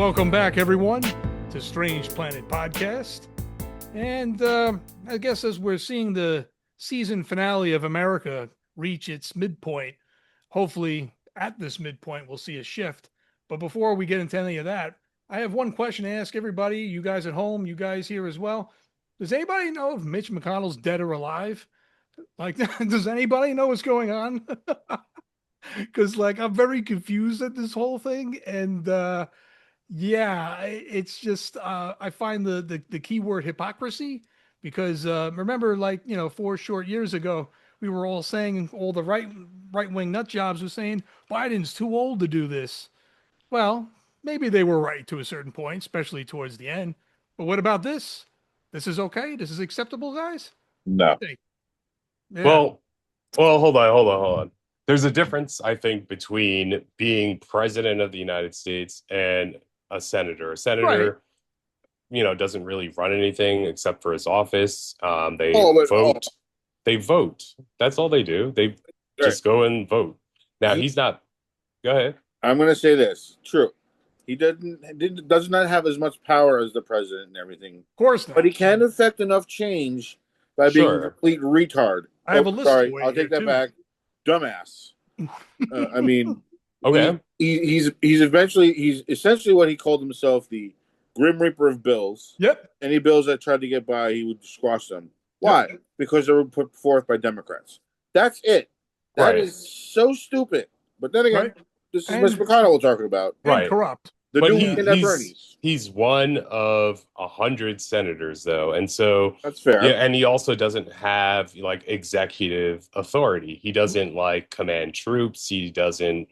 Welcome back, everyone, to Strange Planet Podcast. And I guess as we're seeing the season finale of America reach its midpoint, hopefully at this midpoint we'll see a shift. But before we get into any of that, I have one question to ask everybody, you guys at home, you guys here as well. Does anybody know if Mitch McConnell's dead or alive? Like, does anybody know what's going on? Because, like, I'm very confused at this whole thing. And yeah, it's just I find the key word hypocrisy, because remember, like, 4 short years ago, we were all saying, all the right wing nut jobs were saying Biden's too old to do this. Well, maybe they were right to a certain point, especially towards the end. But what about this? This is okay. This is acceptable, guys. No. Yeah. Well, hold on. There's a difference, I think, between being president of the United States and a senator. A senator, doesn't really run anything except for his office. They vote. They vote. That's all they do. They just go and vote. Now, he's not. Go ahead. I'm going to say this. True. He does not have as much power as the president and everything. Of course not. But he can affect enough change by being a complete retard. I have a list. Sorry, I'll take that back. Dumbass. I mean, okay. He's essentially what he called himself, the Grim Reaper of bills. Yep. Any bills that tried to get by, he would squash them. Why? Yep. Because they were put forth by Democrats. That's it. That is so stupid. But then again, this is Mitch McConnell we're talking about. Right. Corrupt. He's one of 100 senators, though, and so that's fair. Yeah, and he also doesn't have like executive authority. He doesn't like command troops. He doesn't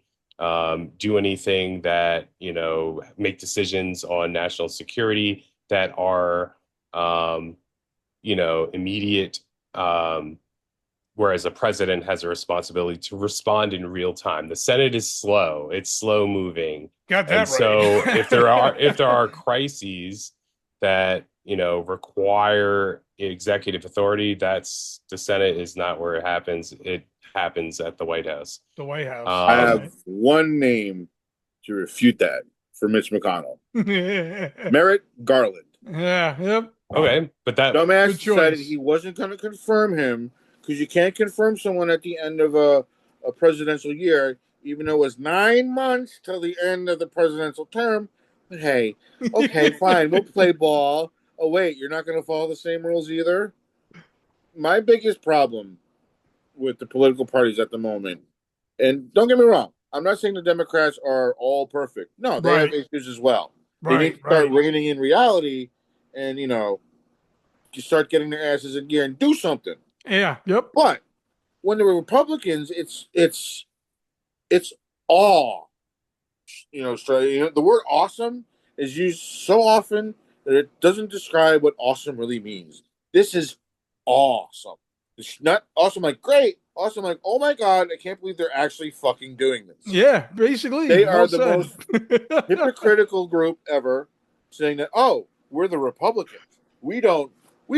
do anything that make decisions on national security that are immediate. Whereas a president has a responsibility to respond in real time. The Senate is slow; it's slow moving. Got that right. So if there are crises that require executive authority, that's the Senate is not where it happens. It happens at the White House. The White House. I have one name to refute that for Mitch McConnell. Merrick Garland. Yeah. Yep. Okay, but that dumbass decided he wasn't going to confirm him. Because you can't confirm someone at the end of a presidential year, even though it was 9 months till the end of the presidential term. But hey, okay, fine, we'll play ball. Oh, wait, you're not going to follow the same rules either? My biggest problem with the political parties at the moment, and don't get me wrong, I'm not saying the Democrats are all perfect. No, they have issues as well. They need to start reining in reality and, you start getting their asses in gear and do something. Yeah. Yep. But when the Republicans, it's awe. The word awesome is used so often that it doesn't describe what awesome really means. This is awesome. It's not awesome like great. Awesome like, oh my God, I can't believe they're actually fucking doing this. Yeah, basically. They are the most hypocritical group ever, saying that, oh, we're the Republicans. We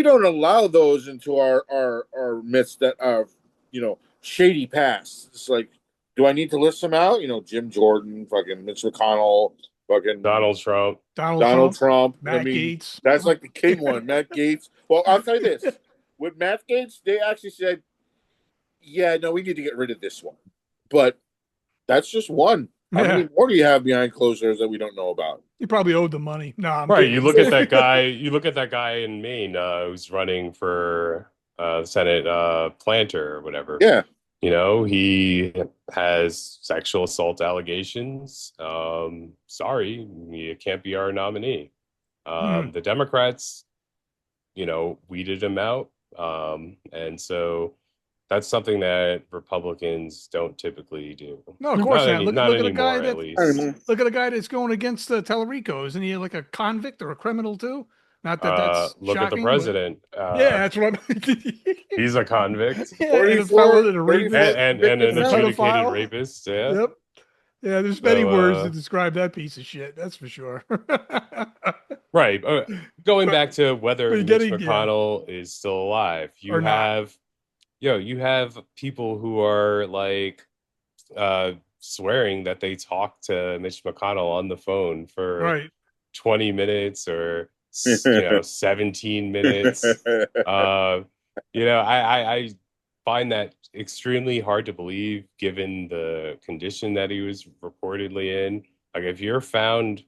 don't allow those into our midst that are, shady past. It's like, do I need to list them out? Jim Jordan, fucking Mitch McConnell, fucking Donald Trump. Donald Trump. Matt Gaetz. That's like the king one, Matt Gaetz. Well, I'll tell you this. With Matt Gaetz, they actually said, yeah, no, we need to get rid of this one. But that's just one. How many more do you have behind closed doors that we don't know about? He probably owed the money. No, I'm right. You look at that guy. You look at that guy in Maine who's running for Senate planter or whatever. Yeah. He has sexual assault allegations. Sorry, you can't be our nominee. The Democrats, weeded him out, and so. That's something that Republicans don't typically do. No, of course not. Look at the guy at least. Look at the guy that's going against Tallarico. Isn't he like a convict or a criminal too? Not that that's look shocking, at the president. Yeah, that's what he's a convict. Yeah, and an adjudicated rapist. Yeah. Yep. Yeah, there's many words to describe that piece of shit. That's for sure. Right. Going back to whether Mitch McConnell is still alive, you have people who are like swearing that they talked to Mitch McConnell on the phone for 20 minutes or 17 minutes. I find that extremely hard to believe given the condition that he was reportedly in. Like if you're found,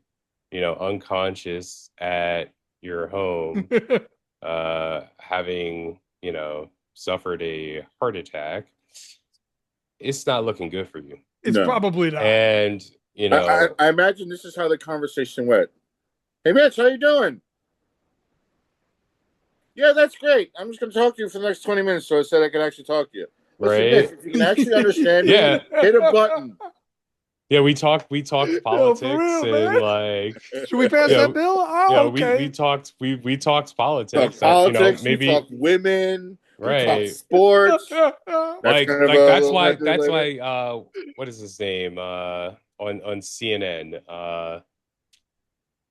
unconscious at your home, having, suffered a heart attack, it's not looking good for you. It's probably not. And, I imagine this is how the conversation went. Hey, Mitch, how you doing? Yeah, that's great. I'm just going to talk to you for the next 20 minutes, so I said I could actually talk to you. Listen, right? Mitch, if you can actually understand me, hit a button. Yeah, we talked politics and like. Should we pass that bill? Oh, okay. We talked politics. Politics. Maybe we talked women. Right. We talked sports. That's why. What is his name? On CNN.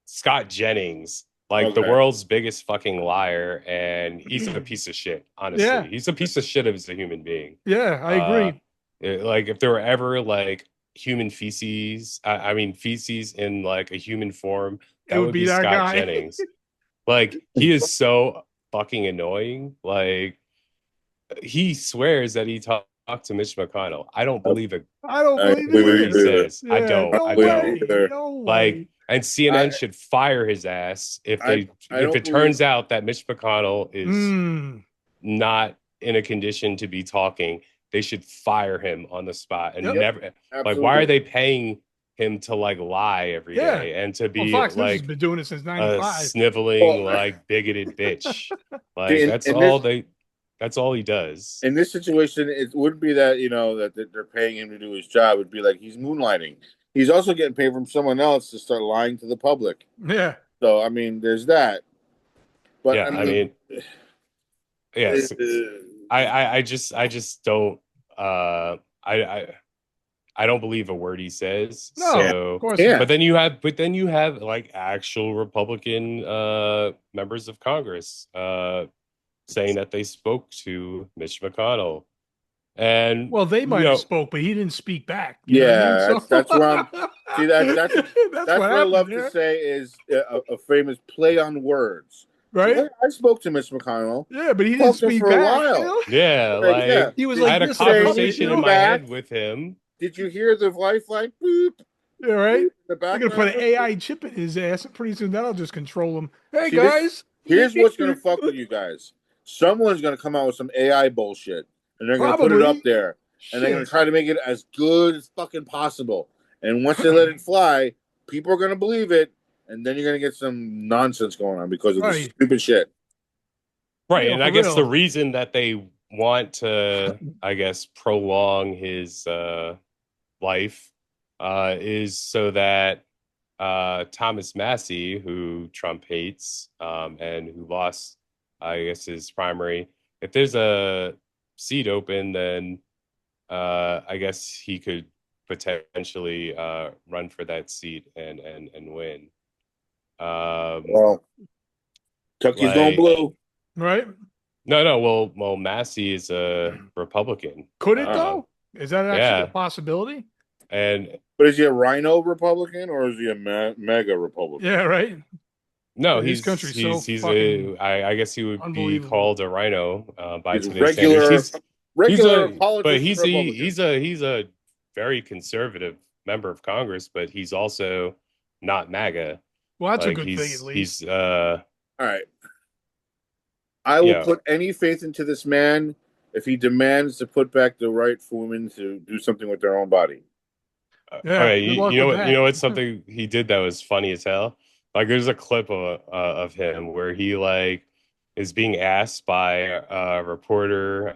Scott Jennings. The world's biggest fucking liar, and he's a piece of shit. Honestly, he's a piece of shit as a human being. Yeah, I agree. If there were ever human feces, feces in a human form, that would be Scott guy. Jennings. He is so fucking annoying. He swears that he talked to Mitch McConnell. I don't believe it. I don't believe what he says. Yeah, I don't. No way. And CNN should fire his ass if it turns out that Mitch McConnell is not in a condition to be talking. They should fire him on the spot and never. Absolutely. Why are they paying him to lie every day and to be Fox News has been doing it since '95, sniveling bigoted bitch? That's all he does. In this situation, it wouldn't be that that they're paying him to do his job. It'd be he's moonlighting. He's also getting paid from someone else to start lying to the public. Yeah. So there's that. But yes. I just don't. I don't believe a word he says. No, so, of course. Yeah. But then you have actual Republican members of Congress saying that they spoke to Mitch McConnell. And they might have spoke, but he didn't speak back. That's where I'm. See, that's what I love to say is a famous play on words. Right. So I spoke to Mitch McConnell. Yeah, but he didn't speak for back. a while. Yeah, he was I had a conversation in my head with him. Did you hear the lifeline? Boop. Yeah, right. They're gonna put an AI chip in his ass, and pretty soon that'll just control him. Hey, See, guys. Here's what's gonna fuck with you guys. Someone's gonna come out with some AI bullshit. And they're going to put it up there. And they're going to try to make it as good as fucking possible. And once they let it fly, people are going to believe it. And then you're going to get some nonsense going on because of this stupid shit. Right. And I guess the reason that they want to, prolong his life is so that Thomas Massie, who Trump hates and who lost, his primary, if there's a seat open, then I guess he could potentially run for that seat and win. Kentucky's going blue, right? No. Well, Massey is a Republican. Could it though? Is that actually a possibility? But is he a rhino Republican or is he a mega Republican? Yeah, right. No, I guess he would be called a rhino by today's standards. He's a very conservative member of Congress, but he's also not MAGA. Well, that's a good thing at least. He's all right. I will put any faith into this man if he demands to put back the right for women to do something with their own body. You know what's something he did that was funny as hell? There's a clip of him where he is being asked by a reporter.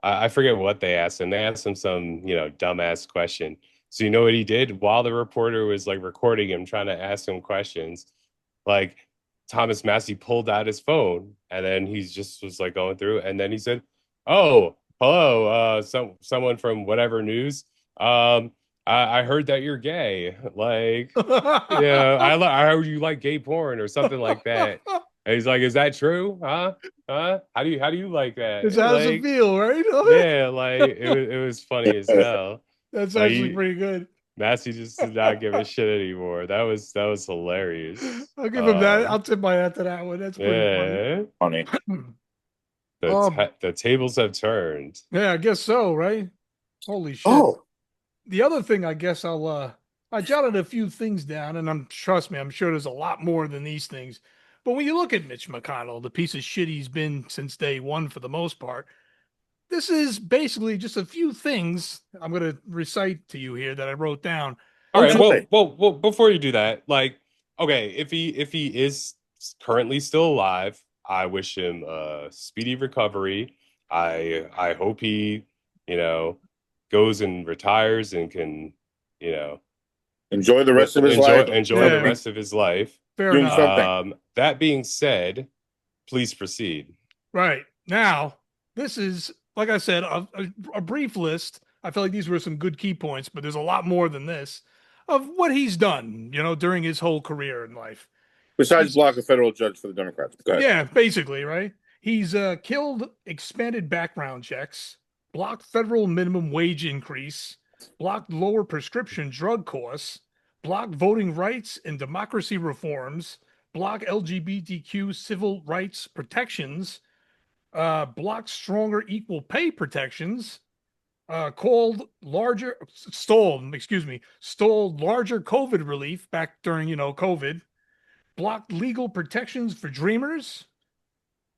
I forget what they asked him. They asked him some dumbass question. So you know what he did while the reporter was recording him, trying to ask him questions. Thomas Massie pulled out his phone and then he just was going through, and then he said, "Oh, hello, someone from whatever news. I heard that you're gay. I heard you like gay porn or something like that." And he's like, "Is that true? Huh? How do you like that? How does it feel, right?" Yeah, it was funny as hell. That's actually pretty good. Massey just did not give a shit anymore. That was hilarious. I'll give him that. I'll tip my hat to that one. That's pretty Yeah, Funny. funny. the tables have turned. Yeah, I guess so, right? Holy shit. Oh, The other thing, I guess I jotted a few things down, and trust me, I'm sure there's a lot more than these things. But when you look at Mitch McConnell, the piece of shit he's been since day one for the most part, this is basically just a few things I'm going to recite to you here that I wrote down. All right. Okay. Well. Before you do that, like, okay, if he is currently still alive, I wish him a speedy recovery. I hope he, you know, goes and retires and can, you know, enjoy the rest of his life. enjoy the Yeah. rest of his life. Fair Doing enough. something. That being said, please proceed. Right. Now, this is, like I said, a brief list. I feel like these were some good key points, but there's a lot more than this of what he's done, during his whole career in life. Besides block a federal judge for the Democrats. Go ahead. Yeah, basically, right? He's killed expanded background checks, blocked federal minimum wage increase, blocked lower prescription drug costs, blocked voting rights and democracy reforms, blocked LGBTQ civil rights protections, blocked stronger equal pay protections, stole larger COVID relief back during, COVID, blocked legal protections for dreamers,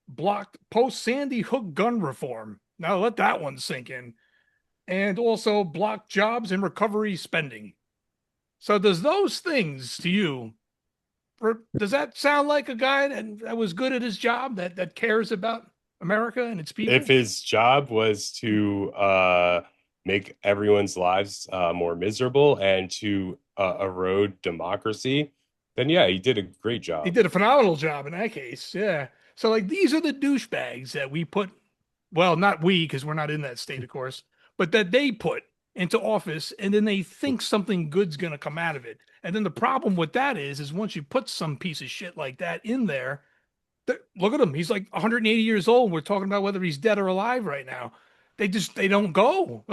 blocked post Sandy Hook gun reform. Now let that one sink in. And also blocked jobs and recovery spending. So does those things to you, does that sound like a guy that was good at his job, that cares about America and its people? If his job was to make everyone's lives more miserable and to erode democracy, then yeah, he did a great job. He did a phenomenal job in that case. Yeah. So like these are the douchebags that we put, well, not we, because we're not in that state, of course, but that they put into office, and then they think something good's going to come out of it. And then the problem with that is once you put some piece of shit like that in there, look at him. He's like 180 years old. We're talking about whether he's dead or alive right now. They don't go.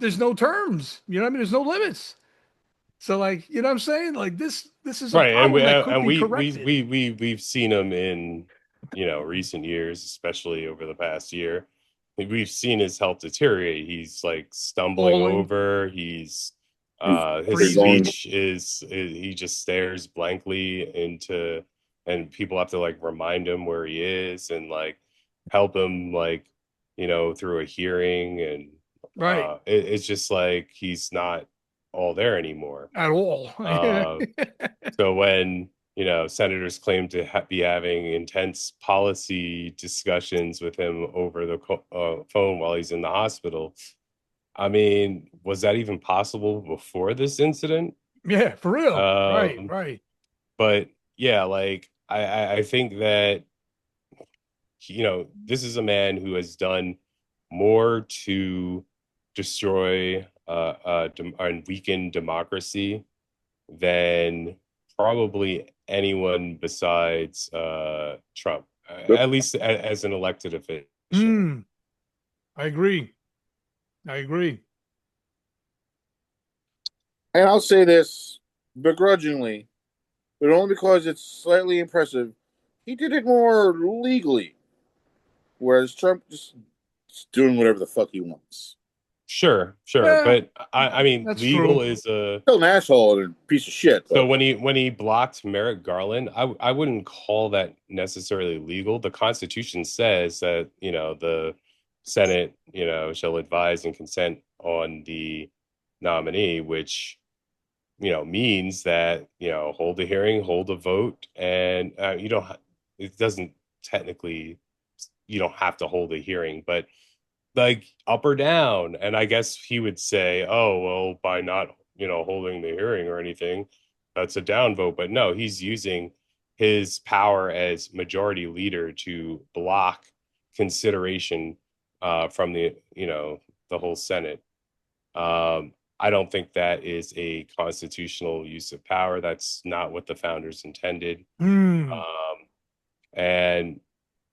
There's no terms. You know what I mean? There's no limits. So like, you know what I'm saying? Like this is a Right, and problem that could be we corrected. we've seen him in recent years, especially over the past year. We've seen his health deteriorate. He's like stumbling Falling. over. His Freezing. speech is he just stares blankly into, and people have to like remind him where he is and like help him like through a hearing, and Right. it's just like he's not all there anymore. At all. So when senators claim to be having intense policy discussions with him over the phone while he's in the hospital, I mean, was that even possible before this incident? Yeah, for real. Right. But yeah, like I think that this is a man who has done more to destroy and weaken democracy than probably anyone besides Trump, at least as an elected official. I agree. And I'll say this begrudgingly, but only because it's slightly impressive. He did it more legally, whereas Trump just doing whatever the fuck he wants. Sure, Yeah, but I mean, legal true. is still an asshole and a piece of shit. So when he blocked Merrick Garland, I wouldn't call that necessarily legal. The Constitution says that the Senate shall advise and consent on the nominee, which means that hold a hearing, hold a vote, and it doesn't technically, you don't have to hold a hearing, but like up or down. And I guess he would say, oh, well, by not, holding the hearing or anything, that's a down vote. But no, he's using his power as majority leader to block consideration from the whole Senate. I don't think that is a constitutional use of power. That's not what the founders intended. And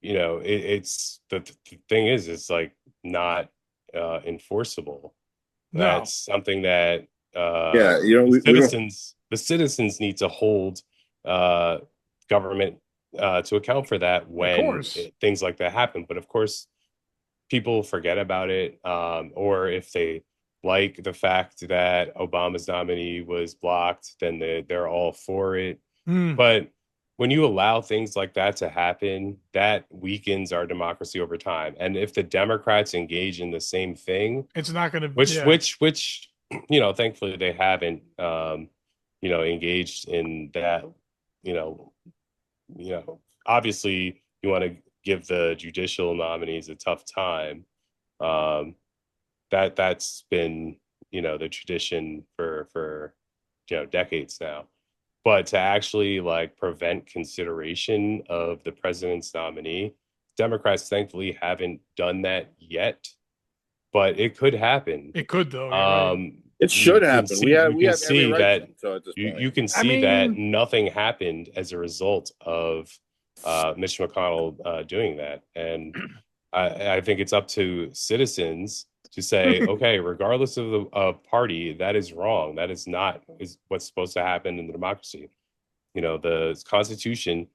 it's the thing is, it's like not enforceable. No. That's something that Yeah, you know, the citizens need to hold government to account for that when things like that happen. But of course, people forget about it, or if they like the fact that Obama's nominee was blocked, then they're all for it. But when you allow things like that to happen, that weakens our democracy over time. And if the Democrats engage in the same thing, it's not going to, which, you know, thankfully they haven't, you know, engaged in that, you know, obviously you want to give the judicial nominees a tough time. That's been, you know, the tradition for you know, decades now. But to actually like prevent consideration of the president's nominee, Democrats thankfully haven't done that yet. But it could happen. It could, though. Right. It should happen. We have every right to at this point. You can see that nothing happened as a result of Mitch McConnell doing that. And I think it's up to citizens to say, okay, regardless of the party, that is wrong. That is not what's supposed to happen in the democracy. You know, the Constitution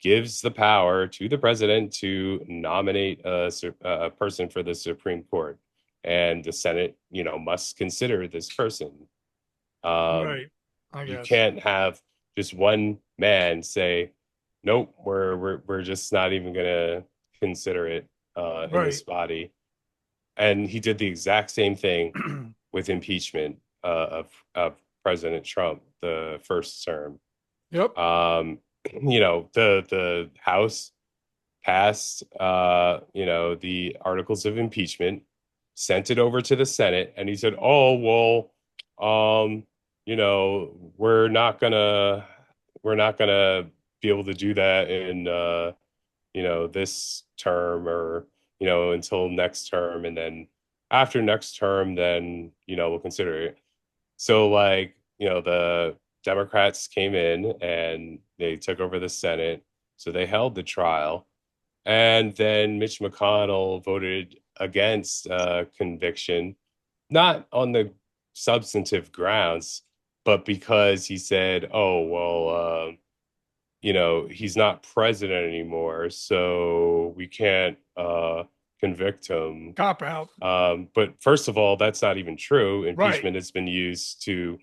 gives the power to the president to nominate a person for the Supreme Court. And the Senate, you know, must consider this person. Right. You can't have just one man say, nope, we're just not even going to consider it in this body. And he did the exact same thing with impeachment of President Trump, the first term. Yep. You know, the House passed, you know, the articles of impeachment, sent it over to the Senate, and he said, oh, well, you know, we're not gonna be able to do that in, you know, this term, or, you know, until next term. And then after next term, then, you know, we'll consider it. So like, you know, the Democrats came in and they took over the Senate. So they held the trial. And then Mitch McConnell voted against conviction, not on the substantive grounds, but because he said, oh, well, you know, he's not president anymore, so we can't convict him. Cop out. But first of all, that's not even true. Impeachment has been used to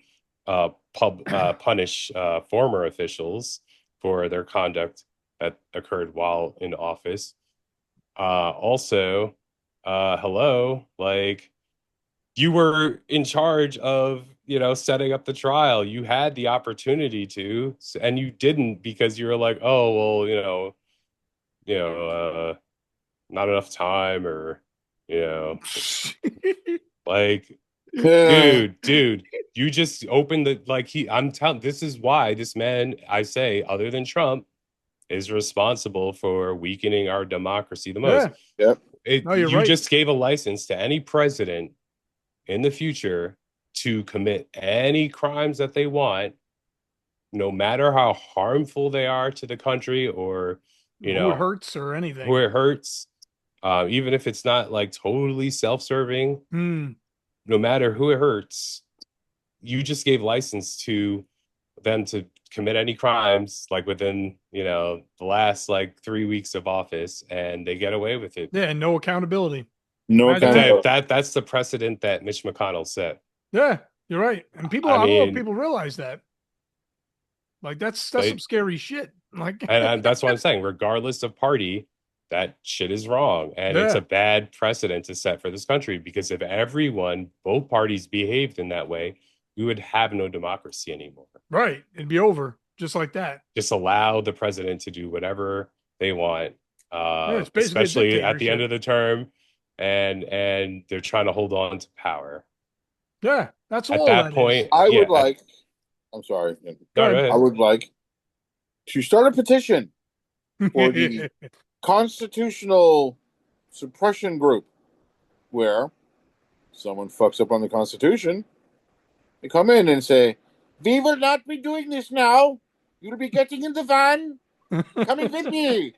punish former officials for their conduct that occurred while in office. Also, hello, like, you were in charge of, you know, setting up the trial. You had the opportunity to, and you didn't, because you were like, oh, well, you know, not enough time, or, you know, like, dude, you just opened the, like, I'm telling, this is why this man, I say, other than Trump, is responsible for weakening our democracy the most. Yeah. You just gave a license to any president in the future to commit any crimes that they want, no matter how harmful they are to the country, or, you know, who it hurts or anything. Who it hurts, even if it's not like totally self-serving, no matter who it hurts, you just gave license to them to commit any crimes, like within, you know, the last like 3 weeks of office, and they get away with it. Yeah, no accountability. No accountability. That's the precedent that Mitch McConnell set. Yeah, you're right. And people, I don't know if people realize that. Like, that's some scary shit. Like, and that's what I'm saying. Regardless of party, that shit is wrong, and it's a bad precedent to set for this country. Because if both parties behaved in that way, we would have no democracy anymore. Right. It'd be over just like that. Just allow the president to do whatever they want, especially at the end of the term, and they're trying to hold on to power. Yeah, that's all. At that point, I would like. I'm sorry. I would like to start a petition for the constitutional suppression group, where someone fucks up on the Constitution. They come in and say, we will not be doing this now. You'll be getting in the van, coming with me.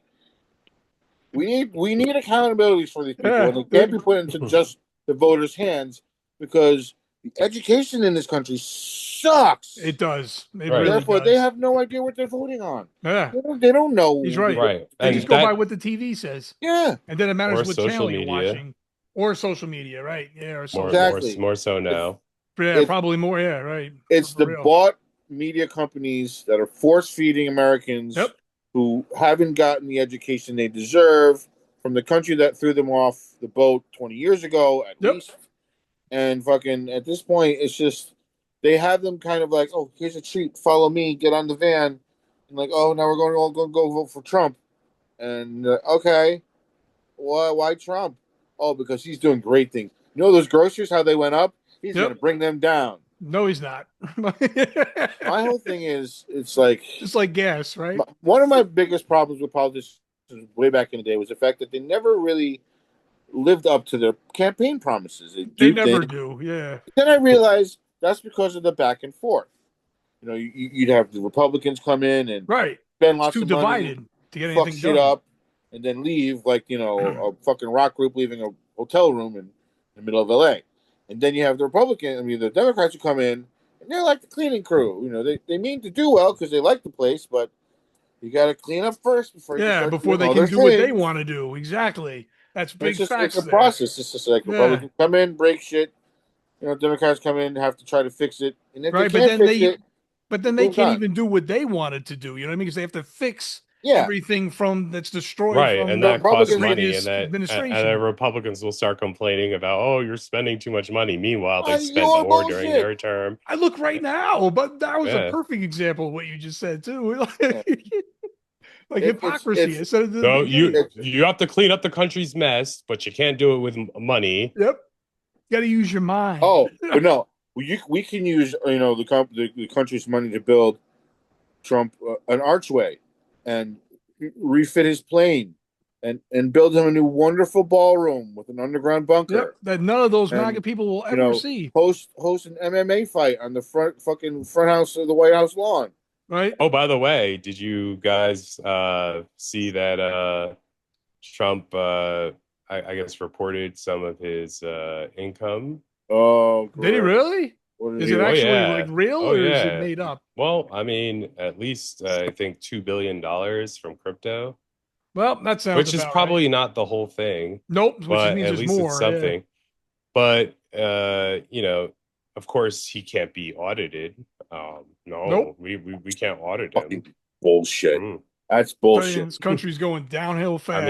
We need accountabilities for these people, and they can't be put into just the voters' hands, because The education in this country sucks. It does. It Right. really Therefore, does. they have no idea what they're voting on. Yeah, They don't know. he's right. Right. They And just go that, by what the TV says, Yeah, and then it matters Or what social channel you're media. watching, or social media, right? Yeah, or more, social. Exactly. more so now. Yeah, It's- probably more. Yeah, right. it's For the real. bought media companies that are force feeding Americans Yep. who haven't gotten the education they deserve from the country that threw them off the boat 20 years ago, at Yep. least. And fucking at this point, it's just they have them kind of like, oh, here's a treat, follow me, get on the van, and like, oh, now we're going to all go vote for Trump, and okay, why Trump? Oh, because he's doing great things. You know those groceries, how they went up? He's Yep. going to bring them down. No, he's not. My whole thing is, it's like Just like gas, right? one of my biggest problems with politicians way back in the day was the fact that they never really lived up to their campaign promises. They never do. Yeah. Then I realized that's because of the back and forth. You know, you'd have the Republicans come in and Right. spend It's lots too of money, divided to get fuck anything shit done. up, and then leave like, you know, a fucking rock group leaving a hotel room in the middle of LA. And then you have the Democrats who come in and they're like the cleaning crew. You know, they mean to do well because they like the place, but you got to clean up first before Before they can do what they want to do. Exactly. That's big facts. It's a process. It's just like Yeah. Republicans come in, break shit. You know, Democrats come in, have to try to fix it, and if Right, they but can't then fix they it, but then they Move can't on. even do what they wanted to do. You know what I mean? Because they have to fix yeah, everything from that's destroyed Right. from And the that costs Republicans- money. previous And the administration. Republicans will start complaining about, oh, you're spending too much money. Meanwhile, they Oh, spent you're more during bullshit. their term. I look right now, but that was Yeah. a perfect example of what you just said too. Like It's- hypocrisy. it's- I said it at the So beginning. you have to clean up the country's mess, but you can't do it with money. Yep. Got to use your mind. Oh, but no, we can use the country's money to build Trump an archway and refit his plane and build him a new wonderful ballroom with an underground bunker. Yep. That none of those And, MAGA people will you ever know, see. Host an MMA fight on the front house of the White House lawn. Right. Oh, by the way, did you guys see that Trump, I guess, reported some of his income? Oh, Did he really? What Is he it do? actually yeah. like real Oh, or is yeah. it made up? Well, I mean, at least I think $2 billion from crypto, Well, that sounds which is about probably right. not the whole thing, Nope, which but means at there's least more. it's something. But of course, he can't be audited. No, Nope. we can't audit him. Fucking bullshit. Mm. That's Yeah. bullshit. This country's going downhill fast.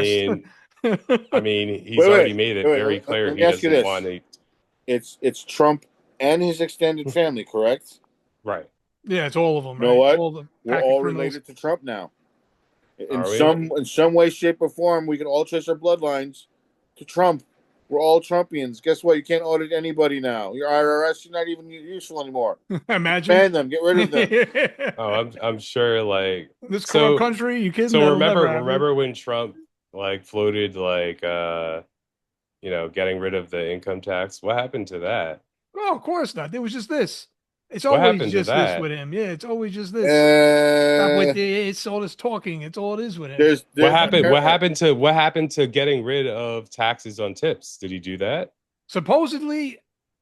I mean, he's Wait, already made it wait, very let clear me he ask you doesn't this. want to. It's Trump and his extended family, correct? Right. Yeah, it's all of them. You know right? what? All the We're pack of all criminals. related to Trump now. In Are we? some way, shape, or form, we can all trace our bloodlines to Trump. We're all Trumpians. Guess what? You can't audit anybody now. Your IRS, you're not even useful anymore. Imagine. Ban them. Get rid of them. Oh, I'm sure. Like, This So- corrupt country, you kidding? so That'll never happen. remember when Trump floated getting rid of the income tax? What happened to that? Oh, of course not. There was just this. It's What always happened to just this that? with him. Yeah, it's always just this. Stop Uh, with it's all this talking. It's all it is with him. What happened to getting rid of taxes on tips? Did he do that? Supposedly,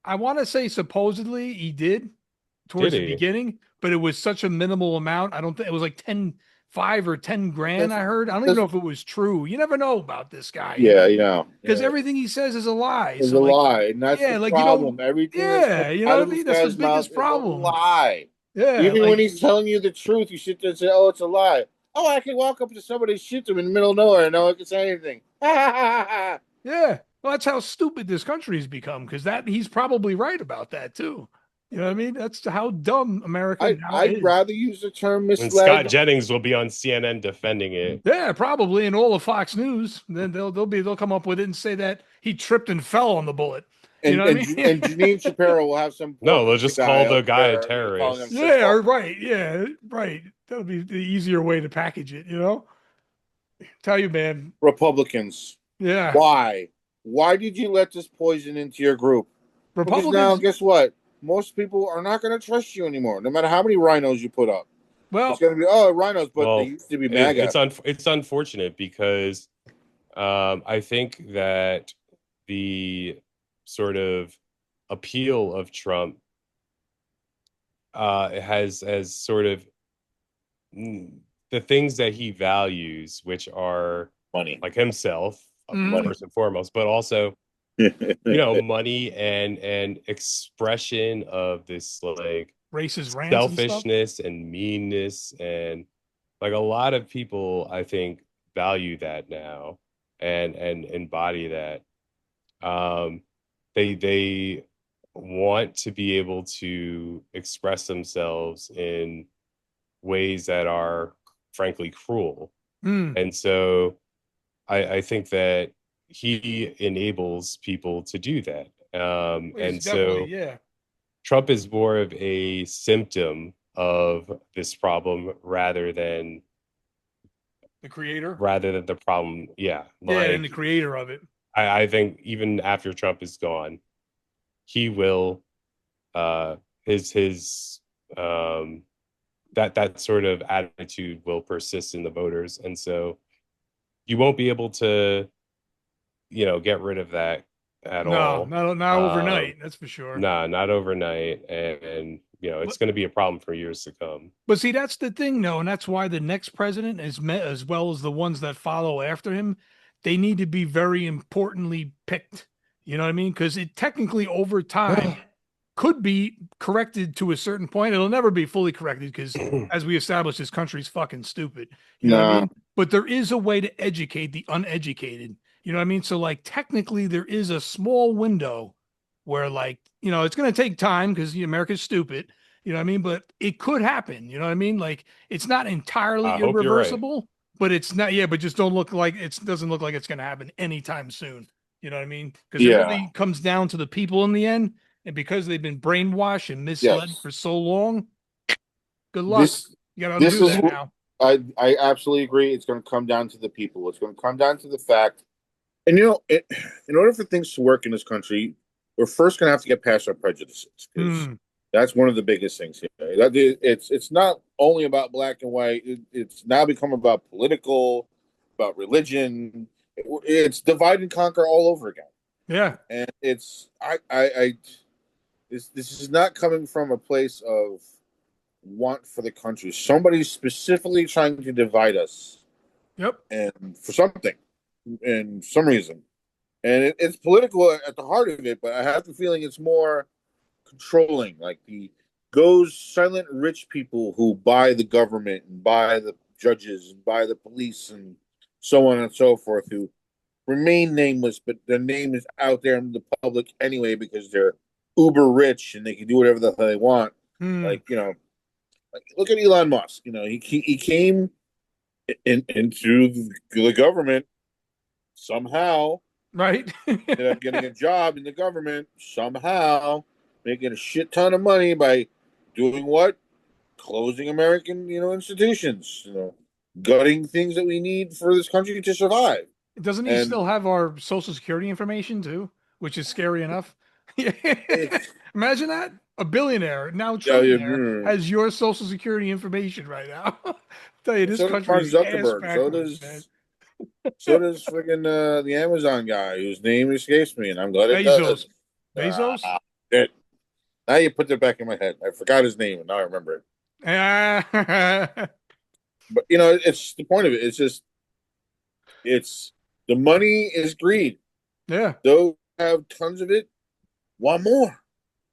I want to say supposedly he did towards Did the he? beginning, but it was such a minimal amount. I don't think it was like 5 or 10 grand. I heard. I don't even know if it was true. You never know about this guy. Yeah, you know. Because everything he says is a lie. It's So, a like, lie, and that's yeah, the like, you don't- problem. Everything yeah, that's you know out what I of this mean? That's the guy's mouth biggest is a problem. lie. Yeah, Even like- when he's telling you the truth, you sit there and say, "Oh, it's a lie." Oh, I can walk up to somebody and shoot them in the middle of nowhere and no one can say anything. yeah. Well, that's how stupid this country's become. Because he's probably right about that too. You know what I mean? That's how dumb America now I'd is. rather use the term And misled. Scott Jennings will be on CNN defending it. Yeah, probably in all of Fox News. Then they'll come up with it and say that he tripped and fell on the bullet. and, you know what and, I mean? and Janine Shapiro will have some. No, they'll just call the up guy a there, calling terrorist. him Yeah, shit. right. Yeah, right. That would be the easier way to package it. You know. Tell you, man. Republicans. Yeah, Why? Why did you let this poison into your group? Because Republicans. now, guess what? Most people are not going to trust you anymore, no matter how many rhinos you put up. well, It's going to be rhinos, but Well, they used to be MAGA. It's unfortunate because I think that the sort of appeal of Trump has sort of the things that he values, which are Money. like himself, Mhm. first and foremost, but also money and expression of this like Racist rants and stuff. selfishness and meanness, and like a lot of people I think value that now and embody that. They want to be able to express themselves in ways that are frankly cruel. Mm. And so I think that he enables people to do that. It's And definitely, so yeah. Trump is more of a symptom of this problem The creator. rather than the problem. Yeah. Yeah, and the Like creator of it. I think even after Trump is gone, he will his that sort of attitude will persist in the voters. And so you won't be able to, get rid of that at No, all. not overnight. That's for sure. Nah, not overnight. And it's But, going to be a problem for years to come. but see, that's the thing, though, and that's why the next president, as well as the ones that follow after him, they need to be very importantly picked. You know what I mean? Because it technically over time could be corrected to a certain point. It'll never be fully corrected because, as we established, this country's fucking stupid. You know what I mean? But there is a way to educate the uneducated. You know what I mean? So, like, technically, there is a small window where, like, it's going to take time because America's stupid. You know what I mean? But it could happen. You know what I mean? Like, it's not entirely I hope you're right. irreversible, but it's not. Yeah, but just don't look like doesn't look like it's going to happen anytime soon. You know what I mean? Because it really comes down to the people in the end. And because they've been brainwashed and misled for so long, good luck. You got to undo that now. I absolutely agree. It's going to come down to the people. It's going to come down to the fact. And, in order for things to work in this country, we're first going to have to get past our prejudices. Because that's one of the biggest things here. It's not only about black and white. It's now become about political, about religion. It's divide and conquer all over again. Yeah. And this is not coming from a place of want for the country. Somebody's specifically trying to divide us. Yep. And for something, and some reason. And it's political at the heart of it, but I have the feeling it's more controlling, like those silent rich people who buy the government and buy the judges and buy the police and so on and so forth, who remain nameless, but their name is out there in the public anyway because they're uber rich and they can do whatever the hell they want. Like, look at Elon Musk. He came into the government somehow, right? ended up getting a job in the government somehow, making a shit ton of money by doing what? Closing American, institutions, gutting things that we need for this country to survive. Doesn't he still have our social security information too, which is scary enough? Imagine that. A billionaire, now trillionaire, has your social security information right now. I'll tell you, this country is ass backwards, so does friggin' the Amazon guy whose name escapes me, and I'm glad it Bezos. does. Bezos? Now you put it back in my head. I forgot his name, and now I remember it. But, it's the point of it. It's the money is greed. Yeah. Those have tons of it. Want more.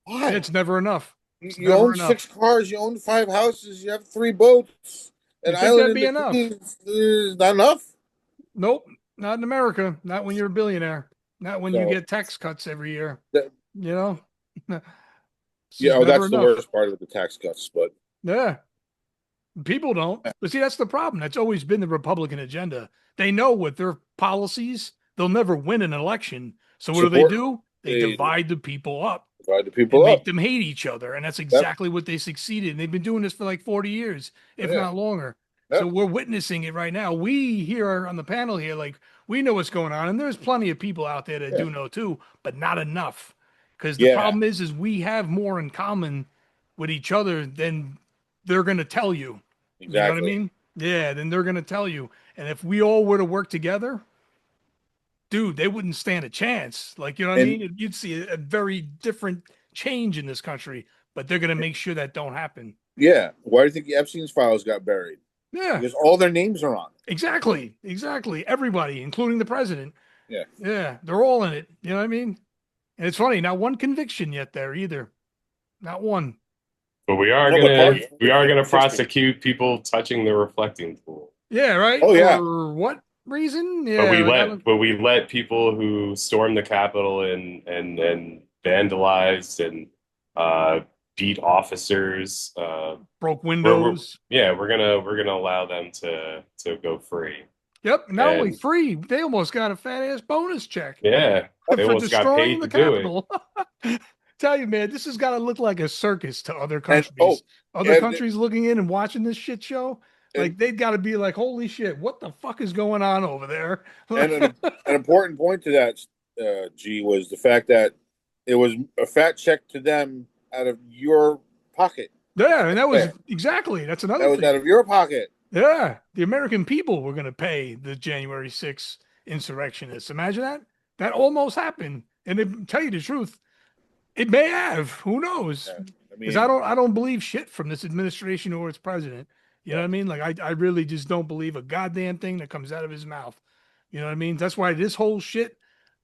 Why? It's never enough. You own 6 cars. You own 5 houses. You have 3 boats. An island in the Keys is not enough. Nope, not in America. Not when you're a billionaire. Not when you get tax cuts every year. That's the worst part of the tax cuts. But yeah, people don't. But see, that's the problem. That's always been the Republican agenda. They know with their policies, they'll never win an election. So what do? They divide the people up. Make them hate each other. And that's exactly what they succeeded. And they've been doing this for like 40 years, if not longer. So we're witnessing it right now. We here on the panel here, like, we know what's going on. And there's plenty of people out there that do know too, but not enough. Because the problem is we have more in common with each other than they're going to tell you. Exactly. You know what I mean? Yeah, then they're going to tell you. And if we all were to work together, dude, they wouldn't stand a chance. Like, you know what I mean? You'd see a very different change in this country, but they're going to make sure that don't happen. Yeah. Why do you think the Epstein's files got buried? Yeah. Because all their names are on it. Exactly. Everybody, including the president. Yeah. Yeah. They're all in it. You know what I mean? And it's funny, not one conviction yet there either. Not one. But we are gonna prosecute people touching the reflecting pool. Yeah, right? Oh, yeah. For what reason? Yeah. But we let people who stormed the Capitol and vandalized and beat officers, broke windows. We're gonna allow them to go free. Yep. Not only free, they almost got a fat ass bonus check. Yeah. They for almost got paid destroying the to do Capitol. Tell you, man, this has got to look like a circus to other countries. Other countries looking in and watching this shit show, like they've got to be like, "Holy shit, what the fuck is going on over there?" And an important point to that, G, was the fact that it was a fat check to them out of your pocket. Yeah, and that was exactly. That's another. That was out of your pocket. Yeah, the American people were going to pay the January 6th insurrectionists. Imagine that. That almost happened. And to tell you the truth, it may have. Who knows? Because I don't believe shit from this administration or its president. You know what I mean? Like I really just don't believe a goddamn thing that comes out of his mouth. You know what I mean? That's why this whole shit,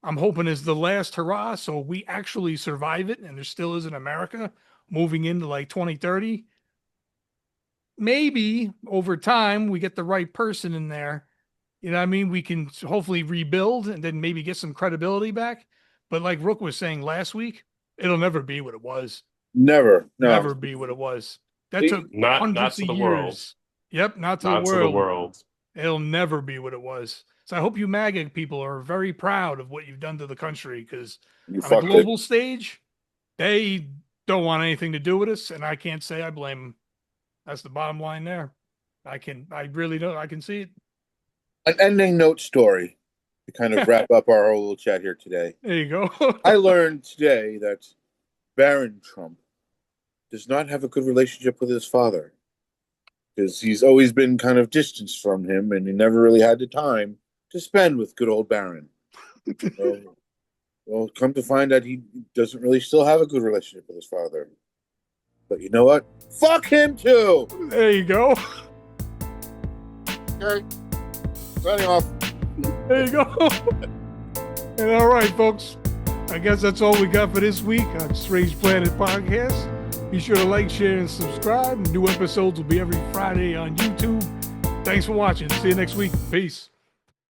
I'm hoping, is the last hurrah. So we actually survive it, and there still is an America moving into like 2030. Maybe over time we get the right person in there. You know what I mean? We can hopefully rebuild and then maybe get some credibility back. But like Rook was saying last week, it'll never be what it was. Never be what it was. That took hundreds of years. World. Yep, not to the world. It'll never be what it was. So I hope you MAGA people are very proud of what you've done to the country, because on a global stage, they don't want anything to do with us, and I can't say I blame them. That's the bottom line there. I really don't. I can see it. An ending note story to kind of wrap up our whole little chat here today. There you go. I learned today that Barron Trump does not have a good relationship with his father, because he's always been kind of distanced from him, and he never really had the time to spend with good old Barron. So, well, come to find out he doesn't really still have a good relationship with his father. But you know what? Fuck him too! There you go. Okay. Signing off. There you go. And all right, folks. I guess that's all we got for this week on Strange Planet Podcast. Be sure to like, share, and subscribe. New episodes will be every Friday on YouTube. Thanks for watching. See you next week. Peace.